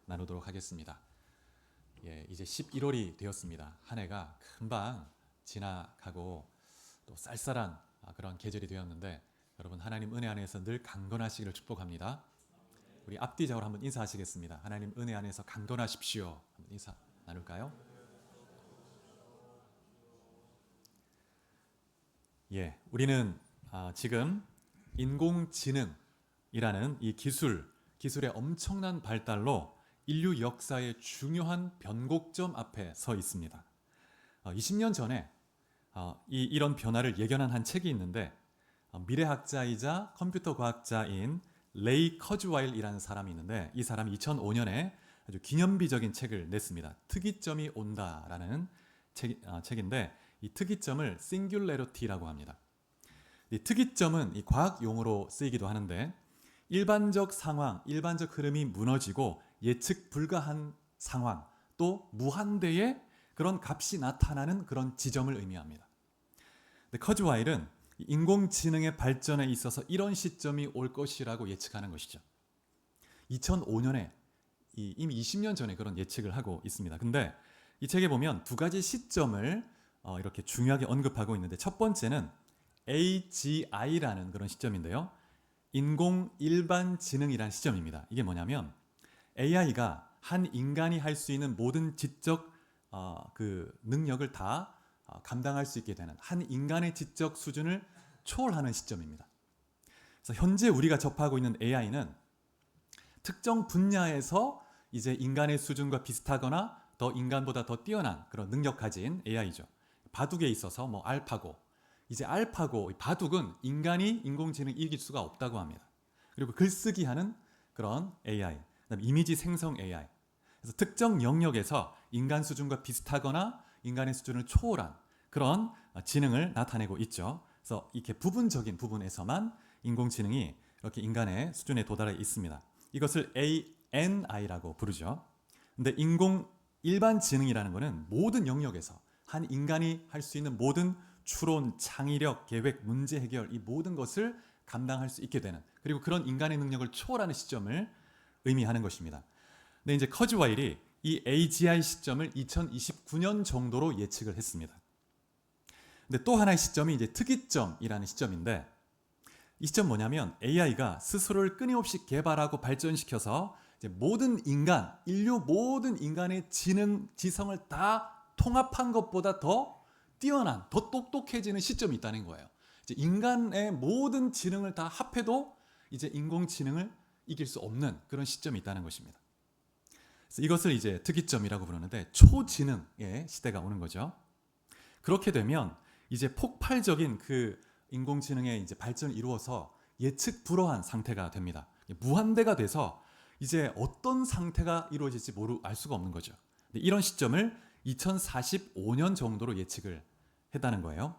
나누도록 하겠습니다. 이제 11월이 되었습니다. 한 해가 금방 지나가고 또 쌀쌀한 그런 계절이 되었는데 여러분 하나님 은혜 안에서 늘 강건하시기를 축복합니다. 우리 앞뒤적으로 한번 인사하시겠습니다. 하나님 은혜 안에서 강건하십시오. 한번 인사 나눌까요? 우리는 지금 인공지능이라는 이 기술의 엄청난 발달로 인류 역사의 중요한 변곡점 앞에 서 있습니다. 20년 전에 이런 변화를 예견한 한 책이 있는데 미래학자이자 컴퓨터 과학자인 레이 커즈와일이라는 사람이 있는데 이 사람이 2005년에 아주 기념비적인 책을 냈습니다. 특이점이 온다라는 책인데 이 특이점을 싱귤레러티라고 합니다. 이 특이점은 이 과학 용어로 쓰이기도 하는데 일반적 상황, 일반적 흐름이 무너지고 예측 불가한 상황, 또 무한대의 그런 값이 나타나는 그런 지점을 의미합니다. 근데 커즈와일은 인공지능의 발전에 있어서 이런 시점이 올 것이라고 예측하는 것이죠. 2005년에 이미 20년 전에 그런 예측을 하고 있습니다. 근데 이 책에 보면 두 가지 시점을 이렇게 중요하게 언급하고 있는데 첫 번째는 AGI라는 그런 시점인데요. 인공 일반지능이라는 시점입니다. 이게 뭐냐면 AI가 한 인간이 할 수 있는 모든 지적 그 능력을 다 감당할 수 있게 되는 한 인간의 지적 수준을 초월하는 시점입니다. 그래서 현재 우리가 접하고 있는 AI는 특정 분야에서 이제 인간의 수준과 비슷하거나 더 인간보다 더 뛰어난 그런 능력 가진 AI죠. 바둑에 있어서 뭐 알파고, 이제 알파고, 바둑은 인간이 인공지능 이길 수가 없다고 합니다. 그리고 글쓰기 하는 그런 AI, 그다음에 이미지 생성 AI. 그래서 특정 영역에서 인간 수준과 비슷하거나 인간의 수준을 초월한 그런 지능을 나타내고 있죠. 그래서 이렇게 부분적인 부분에서만 인공지능이 이렇게 인간의 수준에 도달해 있습니다. 이것을 ANI라고 부르죠. 근데 인공 일반지능이라는 것은 모든 영역에서 한 인간이 할 수 있는 모든 추론, 창의력, 계획, 문제 해결 이 모든 것을 감당할 수 있게 되는 그리고 그런 인간의 능력을 초월하는 시점을 의미하는 것입니다. 근데 이제 커즈와일이 이 AGI 시점을 2029년 정도로 예측을 했습니다. 근데 또 하나의 시점이 이제 특이점이라는 시점인데 이 시점 뭐냐면 AI가 스스로를 끊임없이 개발하고 발전시켜서 이제 모든 인간, 인류 모든 인간의 지성을 다 통합한 것보다 더 뛰어난, 더 똑똑해지는 시점이 있다는 거예요. 이제 인간의 모든 지능을 다 합해도 이제 인공지능을 이길 수 없는 그런 시점이 있다는 것입니다. 그래서 이것을 이제 특이점이라고 부르는데 초지능의 시대가 오는 거죠. 그렇게 되면 이제 폭발적인 그 인공지능의 이제 발전을 이루어서 예측 불허한 상태가 됩니다. 무한대가 돼서 이제 어떤 상태가 이루어질지 알 수가 없는 거죠. 이런 시점을 2045년 정도로 예측을 했다는 거예요.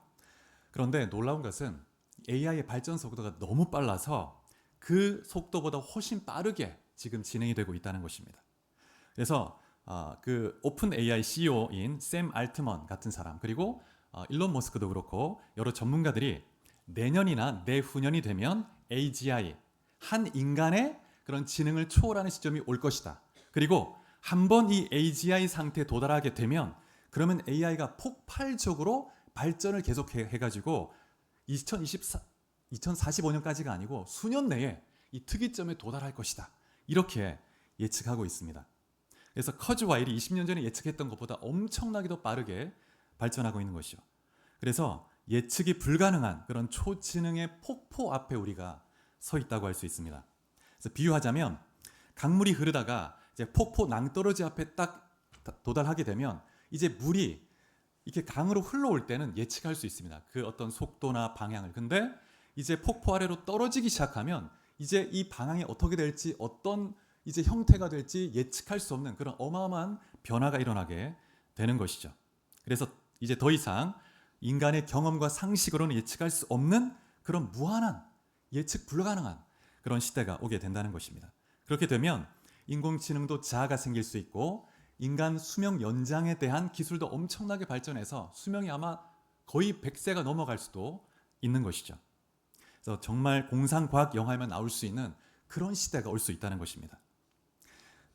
그런데 놀라운 것은 AI의 발전 속도가 너무 빨라서 그 속도보다 훨씬 빠르게 지금 진행이 되고 있다는 것입니다. 그래서 그 오픈 AI CEO인 샘 알트먼 같은 사람 그리고 일론 머스크도 그렇고 여러 전문가들이 내년이나 내후년이 되면 AGI 한 인간의 그런 지능을 초월하는 시점이 올 것이다. 그리고 한번 이 AGI 상태에 도달하게 되면 그러면 AI가 폭발적으로 발전을 계속해가지고 2045년까지가 아니고 수년 내에 이 특이점에 도달할 것이다. 이렇게 예측하고 있습니다. 그래서 커즈와일이 20년 전에 예측했던 것보다 엄청나게 더 빠르게 발전하고 있는 것이죠. 그래서 예측이 불가능한 그런 초지능의 폭포 앞에 우리가 서 있다고 할 수 있습니다. 그래서 비유하자면 강물이 흐르다가 이제 폭포 낭떠러지 앞에 딱 도달하게 되면 이제 물이 이렇게 강으로 흘러올 때는 예측할 수 있습니다. 그 어떤 속도나 방향을. 근데 이제 폭포 아래로 떨어지기 시작하면 이제 이 방향이 어떻게 될지 어떤 이제 형태가 될지 예측할 수 없는 그런 어마어마한 변화가 일어나게 되는 것이죠. 그래서 이제 더 이상 인간의 경험과 상식으로는 예측할 수 없는 그런 무한한 예측 불가능한 그런 시대가 오게 된다는 것입니다. 그렇게 되면 인공지능도 자아가 생길 수 있고 인간 수명 연장에 대한 기술도 엄청나게 발전해서 수명이 아마 거의 100세가 넘어갈 수도 있는 것이죠. 그래서 정말 공상과학 영화에만 나올 수 있는 그런 시대가 올 수 있다는 것입니다.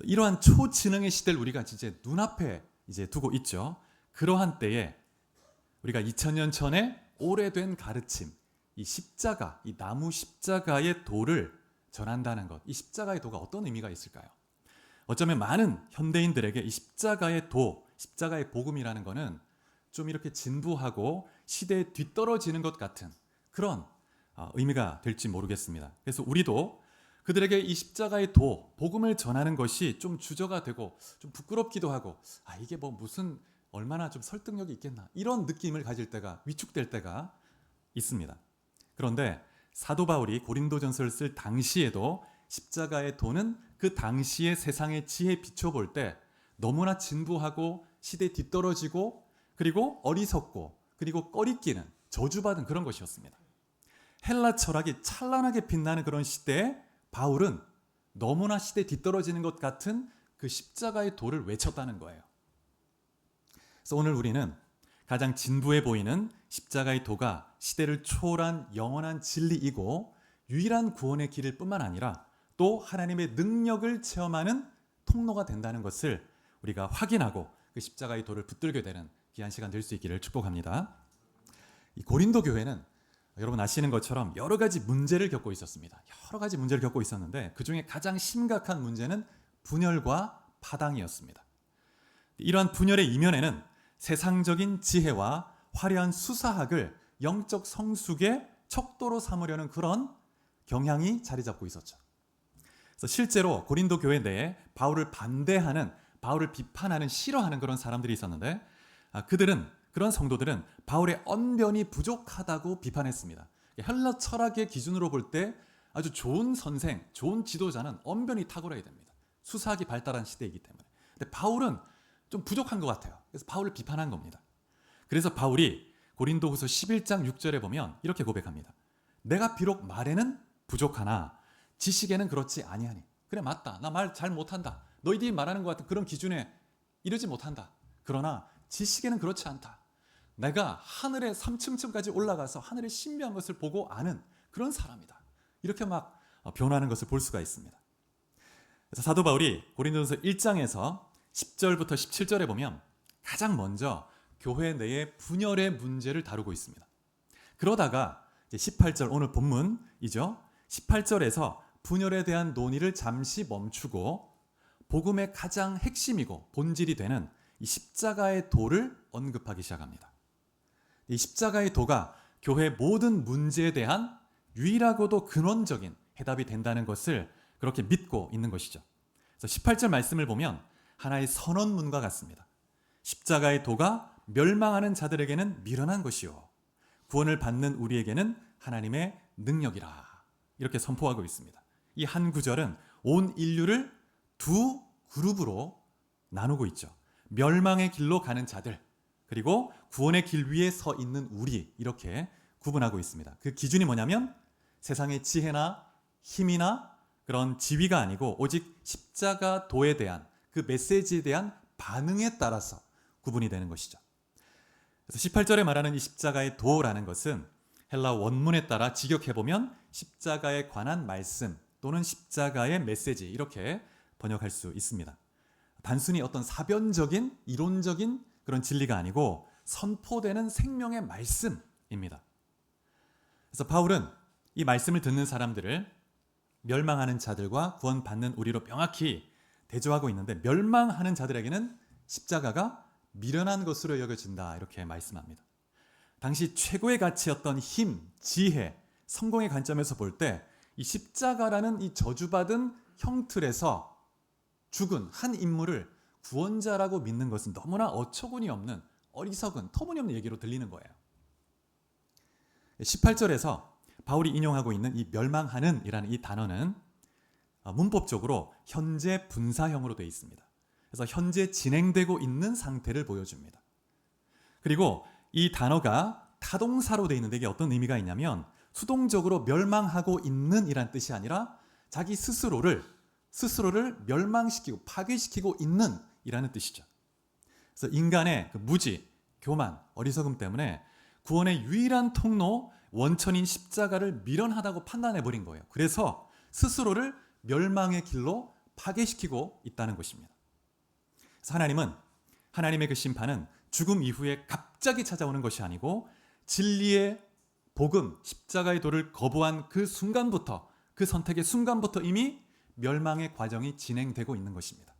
이러한 초지능의 시대를 우리가 진짜 눈앞에 이제 두고 있죠. 그러한 때에 우리가 2000년 전에 오래된 가르침, 이 십자가, 이 나무 십자가의 도를 전한다는 것, 이 십자가의 도가 어떤 의미가 있을까요? 어쩌면 많은 현대인들에게 이 십자가의 도, 십자가의 복음이라는 것은 좀 이렇게 진부하고 시대에 뒤떨어지는 것 같은 그런 의미가 될지 모르겠습니다. 그래서 우리도 그들에게 이 십자가의 도, 복음을 전하는 것이 좀 주저가 되고 좀 부끄럽기도 하고 이게 뭐 무슨 얼마나 좀 설득력이 있겠나 이런 느낌을 가질 때가 위축될 때가 있습니다. 그런데 사도 바울이 고린도전서를 쓸 당시에도 십자가의 도는 그 당시의 세상의 지혜에 비춰볼 때 너무나 진부하고 시대에 뒤떨어지고 그리고 어리석고 그리고 꺼리끼는 저주받은 그런 것이었습니다. 헬라 철학이 찬란하게 빛나는 그런 시대에 바울은 너무나 시대에 뒤떨어지는 것 같은 그 십자가의 도를 외쳤다는 거예요. 그래서 오늘 우리는 가장 진부해 보이는 십자가의 도가 시대를 초월한 영원한 진리이고 유일한 구원의 길일 뿐만 아니라 또 하나님의 능력을 체험하는 통로가 된다는 것을 우리가 확인하고 그 십자가의 도를 붙들게 되는 귀한 시간 될 수 있기를 축복합니다. 이 고린도 교회는 여러분 아시는 것처럼 여러 가지 문제를 겪고 있었습니다. 여러 가지 문제를 겪고 있었는데 그 중에 가장 심각한 문제는 분열과 파당이었습니다. 이러한 분열의 이면에는 세상적인 지혜와 화려한 수사학을 영적 성숙의 척도로 삼으려는 그런 경향이 자리 잡고 있었죠. 그래서 실제로 고린도 교회 내에 바울을 반대하는, 바울을 비판하는, 싫어하는 그런 사람들이 있었는데 그런 성도들은 바울의 언변이 부족하다고 비판했습니다. 헬라 철학의 기준으로 볼 때 아주 좋은 선생, 좋은 지도자는 언변이 탁월해야 됩니다. 수사학이 발달한 시대이기 때문에. 근데 바울은 좀 부족한 것 같아요. 그래서 바울을 비판한 겁니다. 그래서 바울이 고린도후서 11장 6절에 보면 이렇게 고백합니다. 내가 비록 말에는 부족하나 지식에는 그렇지 아니하니. 그래 맞다. 나 말 잘 못한다. 너희들이 말하는 것 같은 그런 기준에 이르지 못한다. 그러나 지식에는 그렇지 않다. 내가 하늘의 3층쯤까지 올라가서 하늘의 신비한 것을 보고 아는 그런 사람이다. 이렇게 막 변화하는 것을 볼 수가 있습니다. 그래서 사도 바울이 고린도전서 1장에서 10절부터 17절에 보면 가장 먼저 교회 내의 분열의 문제를 다루고 있습니다. 그러다가 18절 오늘 본문이죠. 18절에서 분열에 대한 논의를 잠시 멈추고 복음의 가장 핵심이고 본질이 되는 이 십자가의 도를 언급하기 시작합니다. 이 십자가의 도가 교회의 모든 문제에 대한 유일하고도 근원적인 해답이 된다는 것을 그렇게 믿고 있는 것이죠. 그래서 18절 말씀을 보면 하나의 선언문과 같습니다. 십자가의 도가 멸망하는 자들에게는 미련한 것이요 구원을 받는 우리에게는 하나님의 능력이라 이렇게 선포하고 있습니다. 이 한 구절은 온 인류를 두 그룹으로 나누고 있죠. 멸망의 길로 가는 자들 그리고 구원의 길 위에 서 있는 우리 이렇게 구분하고 있습니다. 그 기준이 뭐냐면 세상의 지혜나 힘이나 그런 지위가 아니고 오직 십자가 도에 대한 그 메시지에 대한 반응에 따라서 구분이 되는 것이죠. 그래서 18절에 말하는 이 십자가의 도라는 것은 헬라 원문에 따라 직역해보면 십자가에 관한 말씀 또는 십자가의 메시지 이렇게 번역할 수 있습니다. 단순히 어떤 사변적인 이론적인 그런 진리가 아니고 선포되는 생명의 말씀입니다. 그래서 바울은 이 말씀을 듣는 사람들을 멸망하는 자들과 구원받는 우리로 명확히 대조하고 있는데 멸망하는 자들에게는 십자가가 미련한 것으로 여겨진다 이렇게 말씀합니다. 당시 최고의 가치였던 힘, 지혜, 성공의 관점에서 볼 때 이 십자가라는 이 저주받은 형틀에서 죽은 한 인물을 구원자라고 믿는 것은 너무나 어처구니 없는 어리석은 터무니없는 얘기로 들리는 거예요. 18절에서 바울이 인용하고 있는 이 멸망하는 이라는 이 단어는 문법적으로 현재 분사형으로 되어 있습니다. 그래서 현재 진행되고 있는 상태를 보여줍니다. 그리고 이 단어가 타동사로 되어 있는데 이게 어떤 의미가 있냐면 수동적으로 멸망하고 있는 이란 뜻이 아니라 자기 스스로를 멸망시키고 파괴시키고 있는 이라는 뜻이죠. 그래서 인간의 그 무지, 교만, 어리석음 때문에 구원의 유일한 통로, 원천인 십자가를 미련하다고 판단해버린 거예요. 그래서 스스로를 멸망의 길로 파괴시키고 있다는 것입니다. 그래서 하나님의 그 심판은 죽음 이후에 갑자기 찾아오는 것이 아니고 진리의 복음, 십자가의 도를 거부한 그 순간부터, 그 선택의 순간부터 이미 멸망의 과정이 진행되고 있는 것입니다.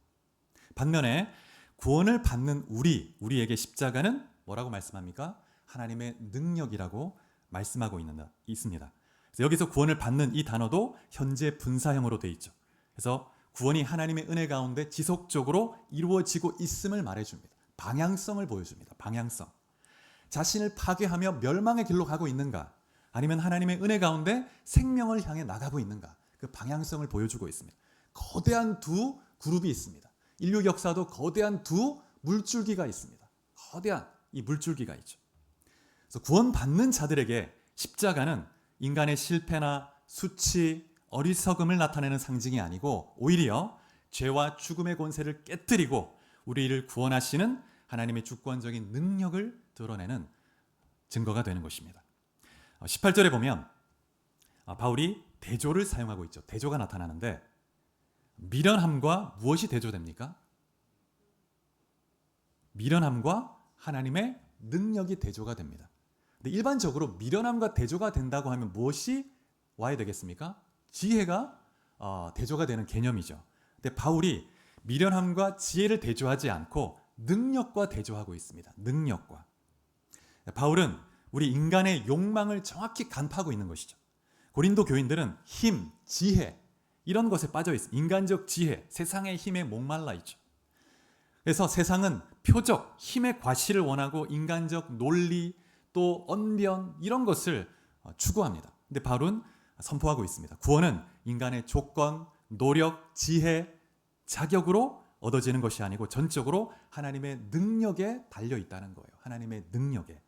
반면에 구원을 받는 우리에게 십자가는 뭐라고 말씀합니까? 하나님의 능력이라고 말씀하고 있습니다. 그래서 여기서 구원을 받는 이 단어도 현재 분사형으로 되어 있죠. 그래서 구원이 하나님의 은혜 가운데 지속적으로 이루어지고 있음을 말해줍니다. 방향성을 보여줍니다. 방향성. 자신을 파괴하며 멸망의 길로 가고 있는가? 아니면 하나님의 은혜 가운데 생명을 향해 나가고 있는가? 그 방향성을 보여주고 있습니다. 거대한 두 그룹이 있습니다. 인류 역사도 거대한 두 물줄기가 있습니다. 거대한 이 물줄기가 있죠. 그래서 구원받는 자들에게 십자가는 인간의 실패나 수치, 어리석음을 나타내는 상징이 아니고 오히려 죄와 죽음의 권세를 깨뜨리고 우리를 구원하시는 하나님의 주권적인 능력을 드러내는 증거가 되는 것입니다. 18절에 보면 바울이 대조를 사용하고 있죠. 대조가 나타나는데 미련함과 무엇이 대조됩니까? 미련함과 하나님의 능력이 대조가 됩니다. 근데 일반적으로 미련함과 대조가 된다고 하면 무엇이 와야 되겠습니까? 지혜가 대조가 되는 개념이죠. 근데 바울이 미련함과 지혜를 대조하지 않고 능력과 대조하고 있습니다. 능력과. 바울은 우리 인간의 욕망을 정확히 간파하고 있는 것이죠. 고린도 교인들은 힘, 지혜 이런 것에 빠져 있습니다. 인간적 지혜, 세상의 힘에 목말라 있죠. 그래서 세상은 표적, 힘의 과시를 원하고 인간적 논리, 또 언변 이런 것을 추구합니다. 근데 바울은 선포하고 있습니다. 구원은 인간의 조건, 노력, 지혜, 자격으로 얻어지는 것이 아니고 전적으로 하나님의 능력에 달려 있다는 거예요. 하나님의 능력에.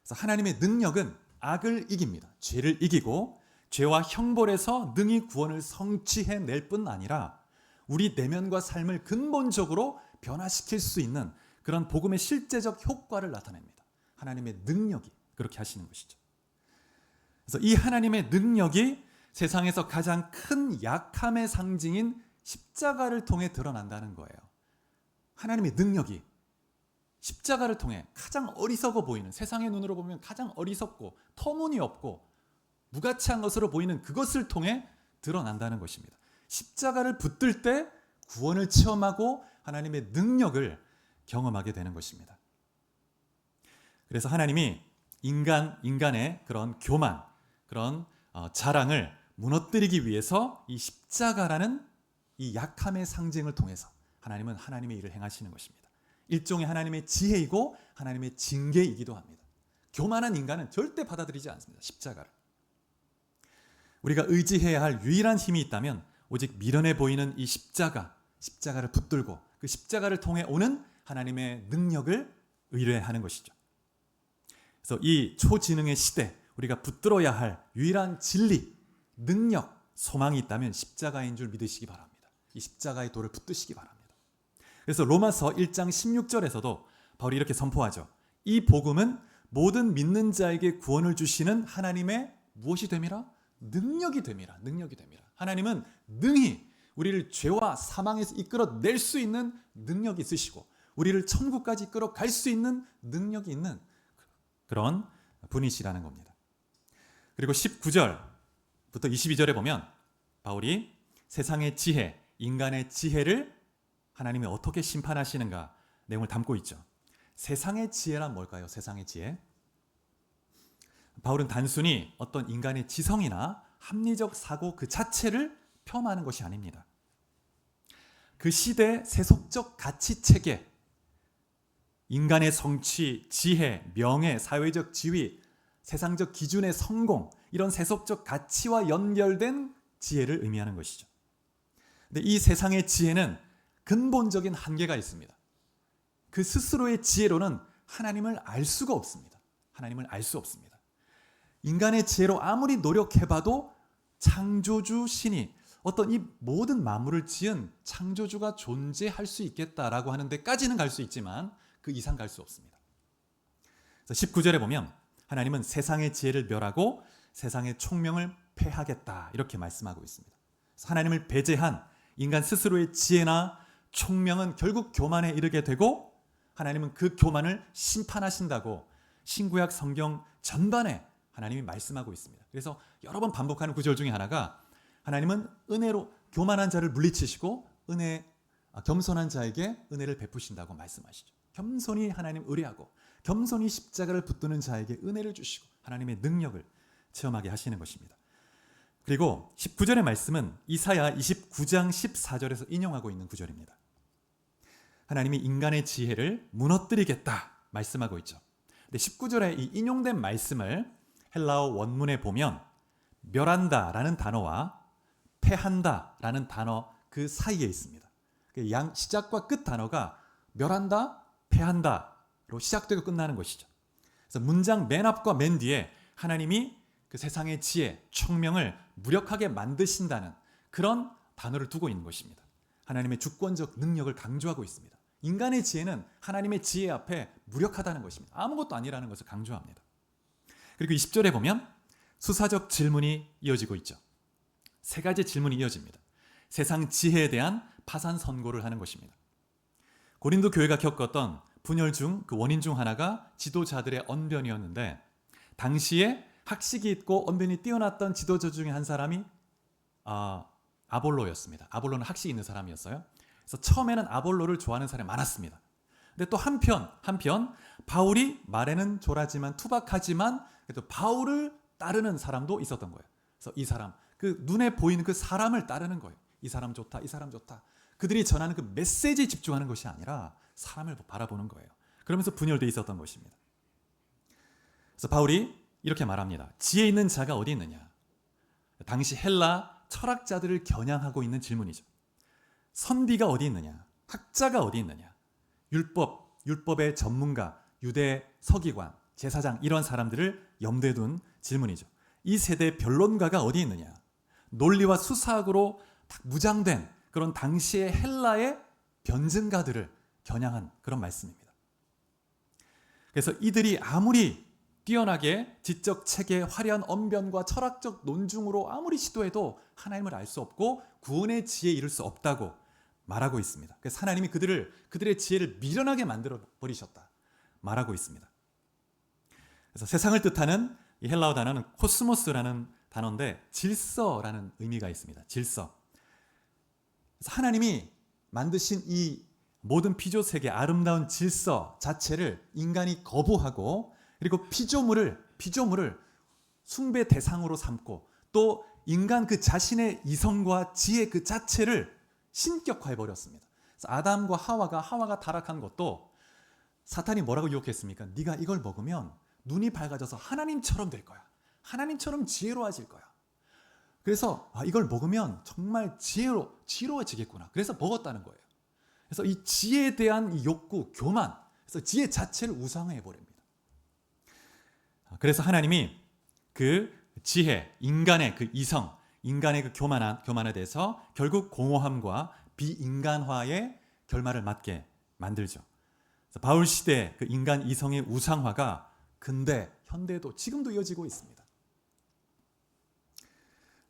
그래서 하나님의 능력은 악을 이깁니다. 죄를 이기고 죄와 형벌에서 능히 구원을 성취해낼 뿐 아니라 우리 내면과 삶을 근본적으로 변화시킬 수 있는 그런 복음의 실제적 효과를 나타냅니다. 하나님의 능력이 그렇게 하시는 것이죠. 그래서 이 하나님의 능력이 세상에서 가장 큰 약함의 상징인 십자가를 통해 드러난다는 거예요. 하나님의 능력이 십자가를 통해 가장 어리석어 보이는, 세상의 눈으로 보면 가장 어리석고 터무니없고 무가치한 것으로 보이는 그것을 통해 드러난다는 것입니다. 십자가를 붙들 때 구원을 체험하고 하나님의 능력을 경험하게 되는 것입니다. 그래서 하나님이 인간의 그런 교만, 그런 자랑을 무너뜨리기 위해서 이 십자가라는 이 약함의 상징을 통해서 하나님은 하나님의 일을 행하시는 것입니다. 일종의 하나님의 지혜이고 하나님의 징계이기도 합니다. 교만한 인간은 절대 받아들이지 않습니다. 십자가를. 우리가 의지해야 할 유일한 힘이 있다면 오직 미련해 보이는 이 십자가를 붙들고 그 십자가를 통해 오는 하나님의 능력을 의뢰하는 것이죠. 그래서 이 초지능의 시대 우리가 붙들어야 할 유일한 진리, 능력, 소망이 있다면 십자가인 줄 믿으시기 바랍니다. 이 십자가의 돌을 붙드시기 바랍니다. 그래서 로마서 1장 16절에서도 바울이 이렇게 선포하죠. 이 복음은 모든 믿는 자에게 구원을 주시는 하나님의 무엇이 됨이라? 능력이 됨이라. 능력이 됨이라. 하나님은 능히 우리를 죄와 사망에서 이끌어낼 수 있는 능력이 있으시고 우리를 천국까지 이끌어 갈 수 있는 능력이 있는 그런 분이시라는 겁니다. 그리고 19절부터 22절에 보면 바울이 세상의 지혜, 인간의 지혜를 하나님이 어떻게 심판하시는가 내용을 담고 있죠. 세상의 지혜란 뭘까요? 세상의 지혜. 바울은 단순히 어떤 인간의 지성이나 합리적 사고 그 자체를 폄하하는 것이 아닙니다. 그 시대 세속적 가치 체계, 인간의 성취, 지혜, 명예, 사회적 지위, 세상적 기준의 성공 이런 세속적 가치와 연결된 지혜를 의미하는 것이죠. 근데 이 세상의 지혜는 근본적인 한계가 있습니다. 그 스스로의 지혜로는 하나님을 알 수가 없습니다. 하나님을 알 수 없습니다. 인간의 지혜로 아무리 노력해봐도 창조주 신이 어떤 이 모든 만물을 지은 창조주가 존재할 수 있겠다라고 하는 데까지는 갈 수 있지만 그 이상 갈 수 없습니다. 그래서 19절에 보면 하나님은 세상의 지혜를 멸하고 세상의 총명을 패하겠다 이렇게 말씀하고 있습니다. 그래서 하나님을 배제한 인간 스스로의 지혜나 총명은 결국 교만에 이르게 되고 하나님은 그 교만을 심판하신다고 신구약 성경 전반에 하나님이 말씀하고 있습니다. 그래서 여러 번 반복하는 구절 중에 하나가 하나님은 은혜로 교만한 자를 물리치시고 겸손한 자에게 은혜를 베푸신다고 말씀하시죠. 겸손히 하나님 의뢰하고 겸손히 십자가를 붙드는 자에게 은혜를 주시고 하나님의 능력을 체험하게 하시는 것입니다. 그리고 19절의 말씀은 이사야 29장 14절에서 인용하고 있는 구절입니다. 하나님이 인간의 지혜를 무너뜨리겠다 말씀하고 있죠. 근데 19절에 이 인용된 말씀을 헬라어 원문에 보면 멸한다라는 단어와 패한다라는 단어 그 사이에 있습니다. 양 시작과 끝 단어가 멸한다, 패한다로 시작되고 끝나는 것이죠. 그래서 문장 맨 앞과 맨 뒤에 하나님이 그 세상의 지혜, 총명을 무력하게 만드신다는 그런 단어를 두고 있는 것입니다. 하나님의 주권적 능력을 강조하고 있습니다. 인간의 지혜는 하나님의 지혜 앞에 무력하다는 것입니다. 아무것도 아니라는 것을 강조합니다. 그리고 20절에 보면 수사적 질문이 이어지고 있죠. 세 가지 질문이 이어집니다. 세상 지혜에 대한 파산 선고를 하는 것입니다. 고린도 교회가 겪었던 분열 중 그 원인 중 하나가 지도자들의 언변이었는데 당시에 학식이 있고 언변이 뛰어났던 지도자 중에 한 사람이 아볼로였습니다. 아볼로는 학식이 있는 사람이었어요. 그래서 처음에는 아볼로를 좋아하는 사람이 많았습니다. 근데 또 한편 바울이 말에는 졸하지만 투박하지만 그래도 바울을 따르는 사람도 있었던 거예요. 그래서 이 사람, 그 눈에 보이는 그 사람을 따르는 거예요. 이 사람 좋다, 이 사람 좋다. 그들이 전하는 그 메시지에 집중하는 것이 아니라 사람을 바라보는 거예요. 그러면서 분열되어 있었던 것입니다. 그래서 바울이 이렇게 말합니다. 지혜 있는 자가 어디 있느냐? 당시 헬라 철학자들을 겨냥하고 있는 질문이죠. 선비가 어디 있느냐? 학자가 어디 있느냐? 율법의 전문가, 유대 서기관, 제사장 이런 사람들을 염두에 둔 질문이죠. 이 세대의 변론가가 어디 있느냐? 논리와 수사학으로 무장된 그런 당시의 헬라의 변증가들을 겨냥한 그런 말씀입니다. 그래서 이들이 아무리 뛰어나게 지적 체계, 화려한 언변과 철학적 논중으로 아무리 시도해도 하나님을 알 수 없고 구원의 지혜에 이를 수 없다고 말하고 있습니다. 그래서 하나님이 그들의 지혜를 미련하게 만들어 버리셨다 말하고 있습니다. 그래서 세상을 뜻하는 이 헬라어 단어는 코스모스라는 단어인데 질서라는 의미가 있습니다. 질서. 그래서 하나님이 만드신 이 모든 피조 세계 아름다운 질서 자체를 인간이 거부하고 그리고 피조물을 숭배 대상으로 삼고 또 인간 그 자신의 이성과 지혜 그 자체를 신격화해 버렸습니다. 그래서 아담과 하와가 타락한 것도 사탄이 뭐라고 유혹했습니까? 네가 이걸 먹으면 눈이 밝아져서 하나님처럼 될 거야. 하나님처럼 지혜로워질 거야. 그래서 이걸 먹으면 정말 지혜로워지겠구나. 그래서 먹었다는 거예요. 그래서 이 지혜에 대한 이 욕구, 교만, 그래서 지혜 자체를 우상화해 버립니다. 그래서 하나님이 그 지혜, 인간의 그 이성, 인간의 그 교만에 대해서 결국 공허함과 비인간화의 결말을 맞게 만들죠. 그래서 바울 시대 그 인간 이성의 우상화가 근대, 현대도 지금도 이어지고 있습니다.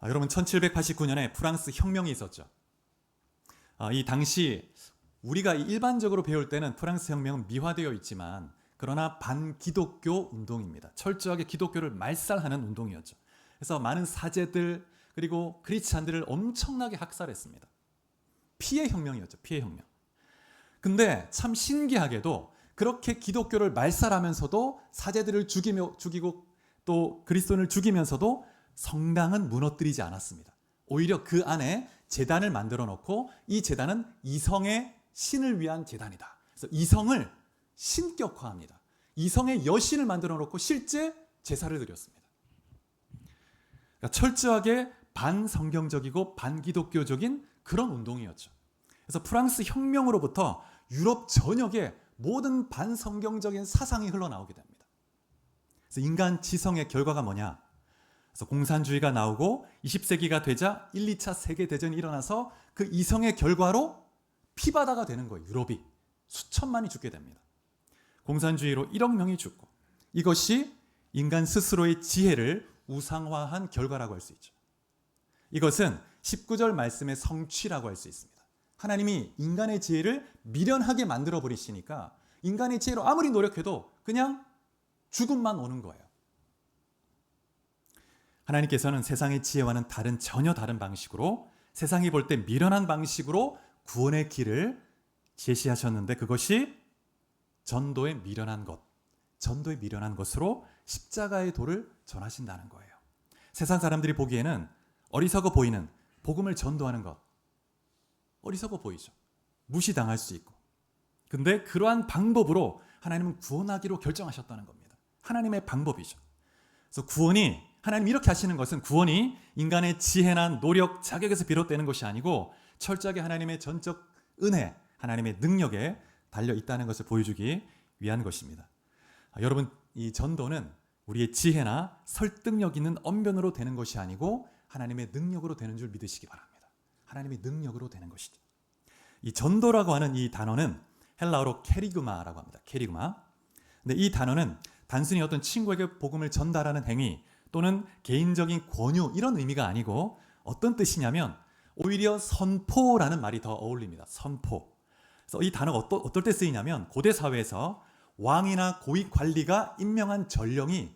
여러분 1789년에 프랑스 혁명이 있었죠. 이 당시 우리가 일반적으로 배울 때는 프랑스 혁명은 미화되어 있지만 그러나 반기독교 운동입니다. 철저하게 기독교를 말살하는 운동이었죠. 그래서 많은 사제들 그리고 크리스찬들을 엄청나게 학살했습니다. 피해 혁명이었죠. 피해 혁명. 근데 참 신기하게도 그렇게 기독교를 말살하면서도 사제들을 죽이고 또 그리스도인을 죽이면서도 성당은 무너뜨리지 않았습니다. 오히려 그 안에 제단을 만들어 놓고 이 제단은 이성의 신을 위한 제단이다. 그래서 이성을 신격화합니다. 이성의 여신을 만들어 놓고 실제 제사를 드렸습니다. 그러니까 철저하게 반성경적이고 반기독교적인 그런 운동이었죠. 그래서 프랑스 혁명으로부터 유럽 전역에 모든 반성경적인 사상이 흘러나오게 됩니다. 그래서 인간 지성의 결과가 뭐냐? 그래서 공산주의가 나오고 20세기가 되자 1, 2차 세계대전이 일어나서 그 이성의 결과로 피바다가 되는 거예요. 유럽이. 수천만이 죽게 됩니다. 공산주의로 1억 명이 죽고 이것이 인간 스스로의 지혜를 우상화한 결과라고 할 수 있죠. 이것은 19절 말씀의 성취라고 할 수 있습니다. 하나님이 인간의 지혜를 미련하게 만들어 버리시니까 인간의 지혜로 아무리 노력해도 그냥 죽음만 오는 거예요. 하나님께서는 세상의 지혜와는 전혀 다른 방식으로, 세상이 볼 때 미련한 방식으로 구원의 길을 제시하셨는데, 그것이 전도의 미련한 것으로 십자가의 도를 전하신다는 거예요. 세상 사람들이 보기에는 어리석어 보이는 복음을 전도하는 것, 어리석어 보이죠. 무시당할 수 있고. 근데 그러한 방법으로 하나님은 구원하기로 결정하셨다는 겁니다. 하나님의 방법이죠. 그래서 하나님 이렇게 하시는 것은, 구원이 인간의 지혜나 노력, 자격에서 비롯되는 것이 아니고 철저하게 하나님의 전적 은혜, 하나님의 능력에 달려 있다는 것을 보여주기 위한 것입니다. 여러분, 이 전도는 우리의 지혜나 설득력 있는 언변으로 되는 것이 아니고 하나님의 능력으로 되는 줄 믿으시기 바랍니다. 하나님의 능력으로 되는 것이죠. 이 전도라고 하는 이 단어는 헬라어로 케리그마라고 합니다. 케리그마. 근데 이 단어는 단순히 어떤 친구에게 복음을 전달하는 행위 또는 개인적인 권유, 이런 의미가 아니고 어떤 뜻이냐면 오히려 선포라는 말이 더 어울립니다. 선포. 그래서 이 단어가 어떨 때 쓰이냐면, 고대 사회에서 왕이나 고위 관리가 임명한 전령이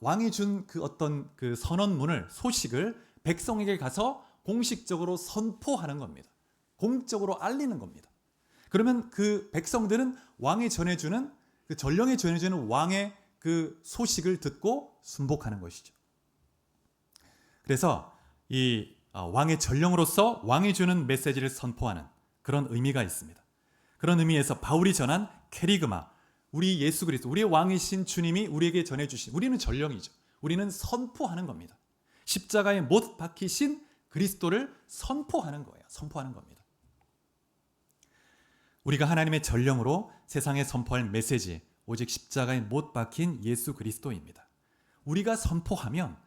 왕이 준 그 어떤 그 선언문을, 소식을 백성에게 가서 공식적으로 선포하는 겁니다. 공적으로 알리는 겁니다. 그러면 그 백성들은 왕이 전해주는, 그 전령이 전해주는 왕의 그 소식을 듣고 순복하는 것이죠. 그래서 이 왕의 전령으로서 왕이 주는 메시지를 선포하는 그런 의미가 있습니다. 그런 의미에서 바울이 전한 케리그마, 우리 예수 그리스도, 우리의 왕이신 주님이 우리에게 전해주신, 우리는 전령이죠. 우리는 선포하는 겁니다. 십자가에 못 박히신 그리스도를 선포하는 거예요. 선포하는 겁니다. 우리가 하나님의 전령으로 세상에 선포할 메시지, 오직 십자가에 못 박힌 예수 그리스도입니다. 우리가 선포하면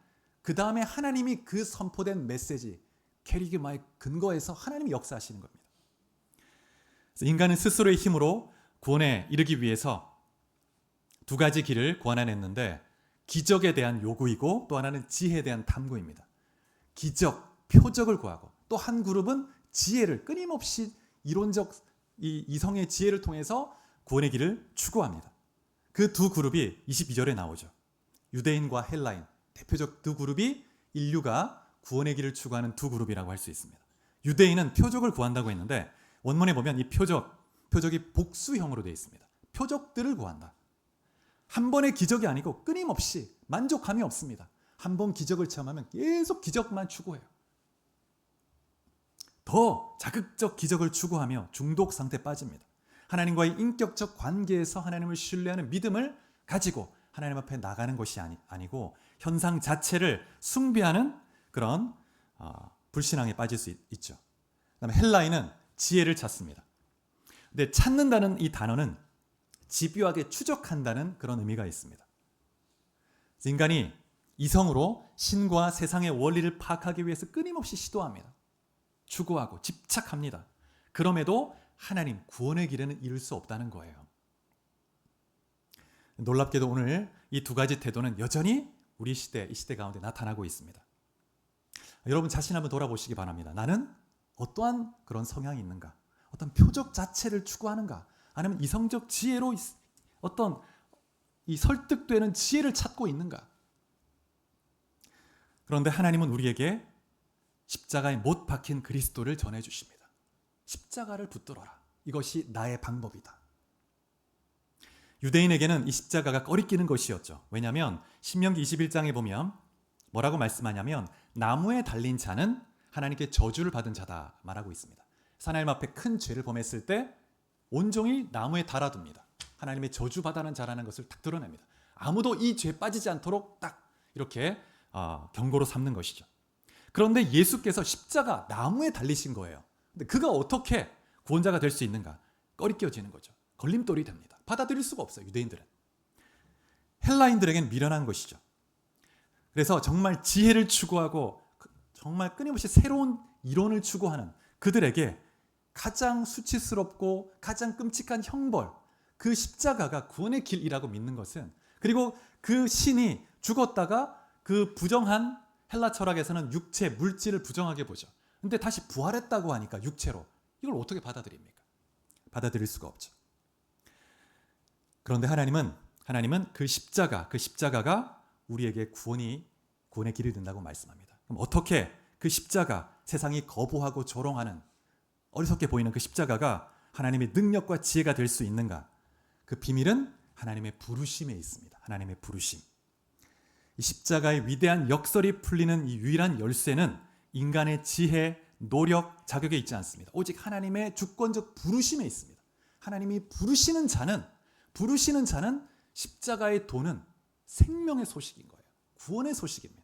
그 다음에 하나님이 그 선포된 메시지, 케리그마의 근거에서 하나님이 역사하시는 겁니다. 그래서 인간은 스스로의 힘으로 구원에 이르기 위해서 두 가지 길을 고안해냈는데, 기적에 대한 요구이고 또 하나는 지혜에 대한 탐구입니다. 기적, 표적을 구하고, 또 한 그룹은 지혜를, 끊임없이 이론적 이 이성의 지혜를 통해서 구원의 길을 추구합니다. 그 두 그룹이 22절에 나오죠. 유대인과 헬라인, 대표적 두 그룹이 인류가 구원의 길을 추구하는 두 그룹이라고 할 수 있습니다. 유대인은 표적을 구한다고 했는데, 원문에 보면 이 표적이 복수형으로 되어 있습니다. 표적들을 구한다. 한 번의 기적이 아니고 끊임없이, 만족함이 없습니다. 한 번 기적을 체험하면 계속 기적만 추구해요. 더 자극적 기적을 추구하며 중독 상태에 빠집니다. 하나님과의 인격적 관계에서 하나님을 신뢰하는 믿음을 가지고 하나님 앞에 나가는 것이 아니고 현상 자체를 숭배하는 그런 불신앙에 빠질 수 있죠. 그다음에 헬라인은 지혜를 찾습니다. 근데 찾는다는 이 단어는 집요하게 추적한다는 그런 의미가 있습니다. 인간이 이성으로 신과 세상의 원리를 파악하기 위해서 끊임없이 시도합니다. 추구하고 집착합니다. 그럼에도 하나님 구원의 길에는 이룰 수 없다는 거예요. 놀랍게도 오늘 이 두 가지 태도는 여전히 우리 시대, 이 시대 가운데 나타나고 있습니다. 여러분 자신 한번 돌아보시기 바랍니다. 나는 어떠한 그런 성향이 있는가? 어떤 표적 자체를 추구하는가? 아니면 이성적 지혜로 어떤 이 설득되는 지혜를 찾고 있는가? 그런데 하나님은 우리에게 십자가에 못 박힌 그리스도를 전해주십니다. 십자가를 붙들어라. 이것이 나의 방법이다. 유대인에게는 이 십자가가 꺼리끼는 것이었죠. 왜냐하면 신명기 21장에 보면 뭐라고 말씀하냐면, 나무에 달린 자는 하나님께 저주를 받은 자다 말하고 있습니다. 하나님 앞에 큰 죄를 범했을 때 온종일 나무에 달아둡니다. 하나님의 저주받아는 자라는 것을 딱 드러냅니다. 아무도 이 죄에 빠지지 않도록 딱 이렇게 경고로 삼는 것이죠. 그런데 예수께서 십자가, 나무에 달리신 거예요. 근데 그가 어떻게 구원자가 될 수 있는가? 꺼리껴지는 거죠. 걸림돌이 됩니다. 받아들일 수가 없어요, 유대인들은. 헬라인들에겐 미련한 것이죠. 그래서 정말 지혜를 추구하고 정말 끊임없이 새로운 이론을 추구하는 그들에게 가장 수치스럽고 가장 끔찍한 형벌, 그 십자가가 구원의 길이라고 믿는 것은, 그리고 그 신이 죽었다가 그 부정한 헬라 철학에서는 육체, 물질을 부정하게 보죠. 근데 다시 부활했다고 하니까 육체로 이걸 어떻게 받아들입니까? 받아들일 수가 없죠. 그런데 하나님은 그 십자가가 우리에게 구원의 길이 된다고 말씀합니다. 그럼 어떻게 그 십자가, 세상이 거부하고 조롱하는 어리석게 보이는 그 십자가가 하나님의 능력과 지혜가 될 수 있는가? 그 비밀은 하나님의 부르심에 있습니다. 하나님의 부르심. 이 십자가의 위대한 역설이 풀리는 이 유일한 열쇠는 인간의 지혜, 노력, 자격에 있지 않습니다. 오직 하나님의 주권적 부르심에 있습니다. 하나님이 부르시는 자는 십자가의 도는 생명의 소식인 거예요. 구원의 소식입니다.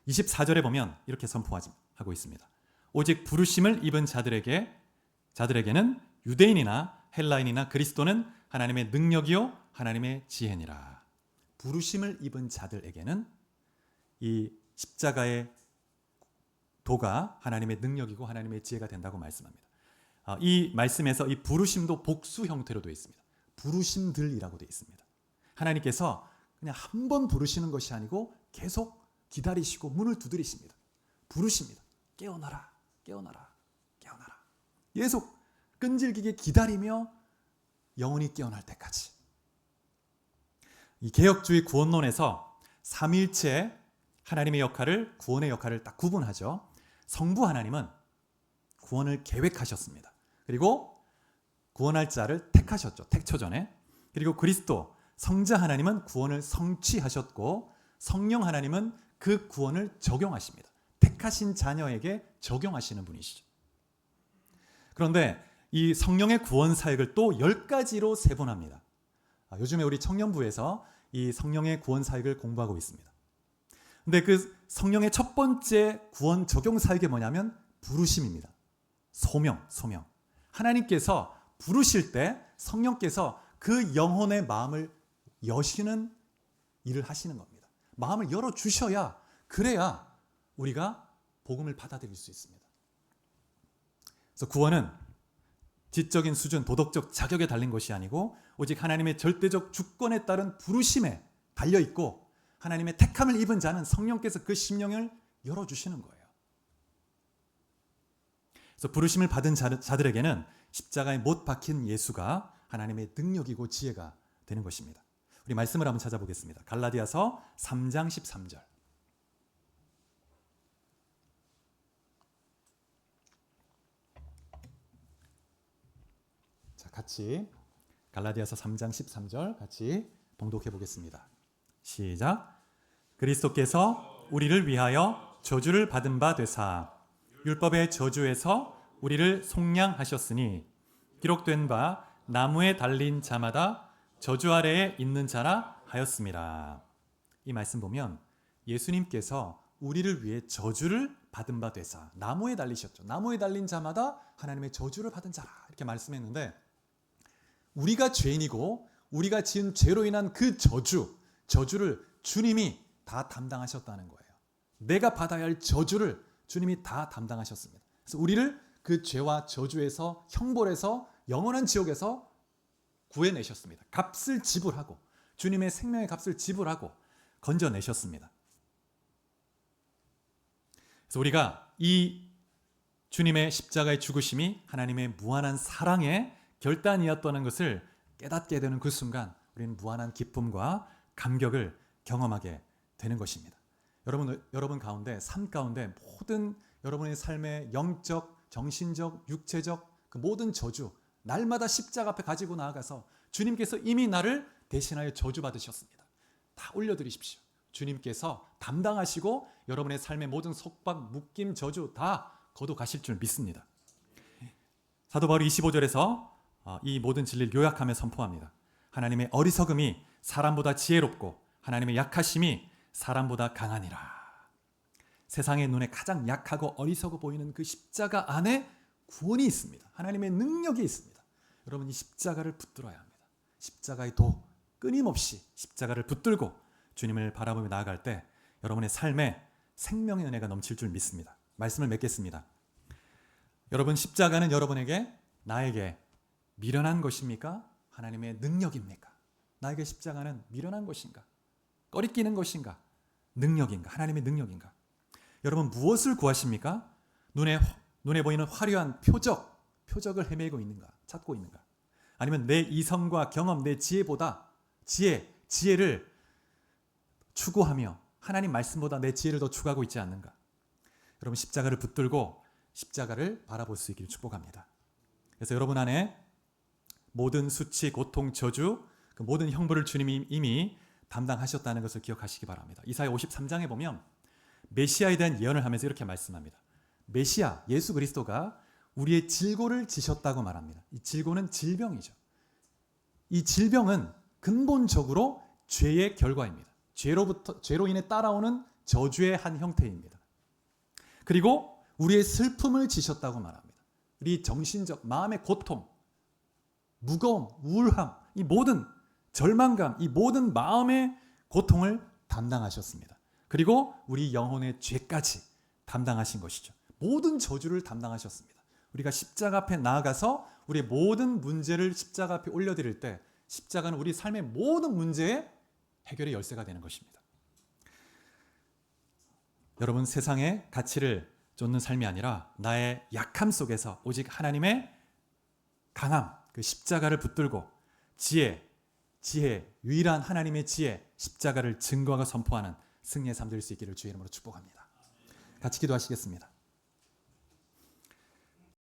24절에 보면 이렇게 선포하고 있습니다. 오직 부르심을 입은 자들에게는 유대인이나 헬라인이나 그리스도는 하나님의 능력이요 하나님의 지혜니라. 부르심을 입은 자들에게는 이 십자가의 도가 하나님의 능력이고 하나님의 지혜가 된다고 말씀합니다. 이 말씀에서 이 부르심도 복수 형태로 되어 있습니다. 부르심들이라고 되어 있습니다. 하나님께서 그냥 한 번 부르시는 것이 아니고 계속 기다리시고 문을 두드리십니다. 부르십니다. 깨어나라, 깨어나라, 깨어나라. 계속 끈질기게 기다리며 영원히 깨어날 때까지. 이 개혁주의 구원론에서 삼위일체 하나님의 역할을, 구원의 역할을 딱 구분하죠. 성부 하나님은 구원을 계획하셨습니다. 그리고 구원할 자를 택하셨죠. 택처전에. 그리고 그리스도 성자 하나님은 구원을 성취하셨고 성령 하나님은 그 구원을 적용하십니다. 택하신 자녀에게 적용하시는 분이시죠. 그런데 이 성령의 구원 사역을 또 10가지로 세분합니다. 요즘에 우리 청년부에서 이 성령의 구원 사역을 공부하고 있습니다. 근데 그 성령의 첫 번째 구원 적용 사역이 뭐냐면 부르심입니다. 소명. 하나님께서 부르실 때 성령께서 그 영혼의 마음을 여시는 일을 하시는 겁니다. 마음을 열어주셔야, 그래야 우리가 복음을 받아들일 수 있습니다. 그래서 구원은 지적인 수준, 도덕적 자격에 달린 것이 아니고 오직 하나님의 절대적 주권에 따른 부르심에 달려있고 하나님의 택함을 입은 자는 성령께서 그 심령을 열어주시는 거예요. 그래서 부르심을 받은 자들에게는 십자가에 못 박힌 예수가 하나님의 능력이고 지혜가 되는 것입니다. 우리 말씀을 한번 찾아보겠습니다. 갈라디아서 3장 13절. 자, 같이 갈라디아서 3장 13절 같이 봉독해 보겠습니다. 시작. 그리스도께서 우리를 위하여 저주를 받은 바 되사 율법의 저주에서 우리를 속량하셨으니 기록된 바 나무에 달린 자마다 저주 아래에 있는 자라 하였습니다. 이 말씀 보면 예수님께서 우리를 위해 저주를 받은 바 되사 나무에 달리셨죠. 나무에 달린 자마다 하나님의 저주를 받은 자라 이렇게 말씀했는데 우리가 죄인이고 우리가 지은 죄로 인한 그 저주를 주님이 다 담당하셨다는 거예요. 내가 받아야 할 저주를 주님이 다 담당하셨습니다. 그래서 우리를 그 죄와 저주에서, 형벌에서, 영원한 지옥에서 구해내셨습니다. 값을 지불하고 주님의 생명의 값을 지불하고 건져내셨습니다. 그래서 우리가 이 주님의 십자가의 죽으심이 하나님의 무한한 사랑의 결단이었다는 것을 깨닫게 되는 그 순간 우리는 무한한 기쁨과 감격을 경험하게 되는 것입니다. 여러분 가운데, 삶 가운데 모든 여러분의 삶의 영적, 정신적, 육체적 그 모든 저주 날마다 십자가 앞에 가지고 나아가서 주님께서 이미 나를 대신하여 저주받으셨습니다. 다 올려드리십시오. 주님께서 담당하시고 여러분의 삶의 모든 속박, 묶임, 저주 다 거둬 가실 줄 믿습니다. 사도 바울이 25절에서 이 모든 진리를 요약하며 선포합니다. 하나님의 어리석음이 사람보다 지혜롭고 하나님의 약하심이 사람보다 강하니라. 세상의 눈에 가장 약하고 어리석어 보이는 그 십자가 안에 구원이 있습니다. 하나님의 능력이 있습니다. 여러분 이 십자가를 붙들어야 합니다. 십자가의 도, 끊임없이 십자가를 붙들고 주님을 바라보며 나아갈 때 여러분의 삶에 생명의 은혜가 넘칠 줄 믿습니다. 말씀을 맺겠습니다. 여러분 십자가는 여러분에게, 나에게 미련한 것입니까? 하나님의 능력입니까? 나에게 십자가는 미련한 것인가? 꺼리끼는 것인가? 능력인가? 하나님의 능력인가? 여러분 무엇을 구하십니까? 눈에 보이는 화려한 표적을 헤매고 있는가? 찾고 있는가? 아니면 내 이성과 경험, 내 지혜를 추구하며 하나님 말씀보다 내 지혜를 더 추구하고 있지 않는가? 여러분 십자가를 붙들고 십자가를 바라볼 수 있기를 축복합니다. 그래서 여러분 안에 모든 수치, 고통, 저주, 그 모든 형벌을 주님이 이미 담당하셨다는 것을 기억하시기 바랍니다. 이사야 53장에 보면 메시아에 대한 예언을 하면서 이렇게 말씀합니다. 메시아, 예수 그리스도가 우리의 질고를 지셨다고 말합니다. 이 질고는 질병이죠. 이 질병은 근본적으로 죄의 결과입니다. 죄로 인해 따라오는 저주의 한 형태입니다. 그리고 우리의 슬픔을 지셨다고 말합니다. 우리 정신적, 마음의 고통, 무거움, 우울함, 이 모든 절망감, 이 모든 마음의 고통을 담당하셨습니다. 그리고 우리 영혼의 죄까지 담당하신 것이죠. 모든 저주를 담당하셨습니다. 우리가 십자가 앞에 나아가서 우리의 모든 문제를 십자가 앞에 올려드릴 때 십자가는 우리 삶의 모든 문제의 해결의 열쇠가 되는 것입니다. 여러분 세상의 가치를 쫓는 삶이 아니라 나의 약함 속에서 오직 하나님의 강함, 그 십자가를 붙들고 지혜, 유일한 하나님의 지혜, 십자가를 증거하고 선포하는 승리의 삶 될 수 있기를 주의 이름으로 축복합니다. 같이 기도하시겠습니다.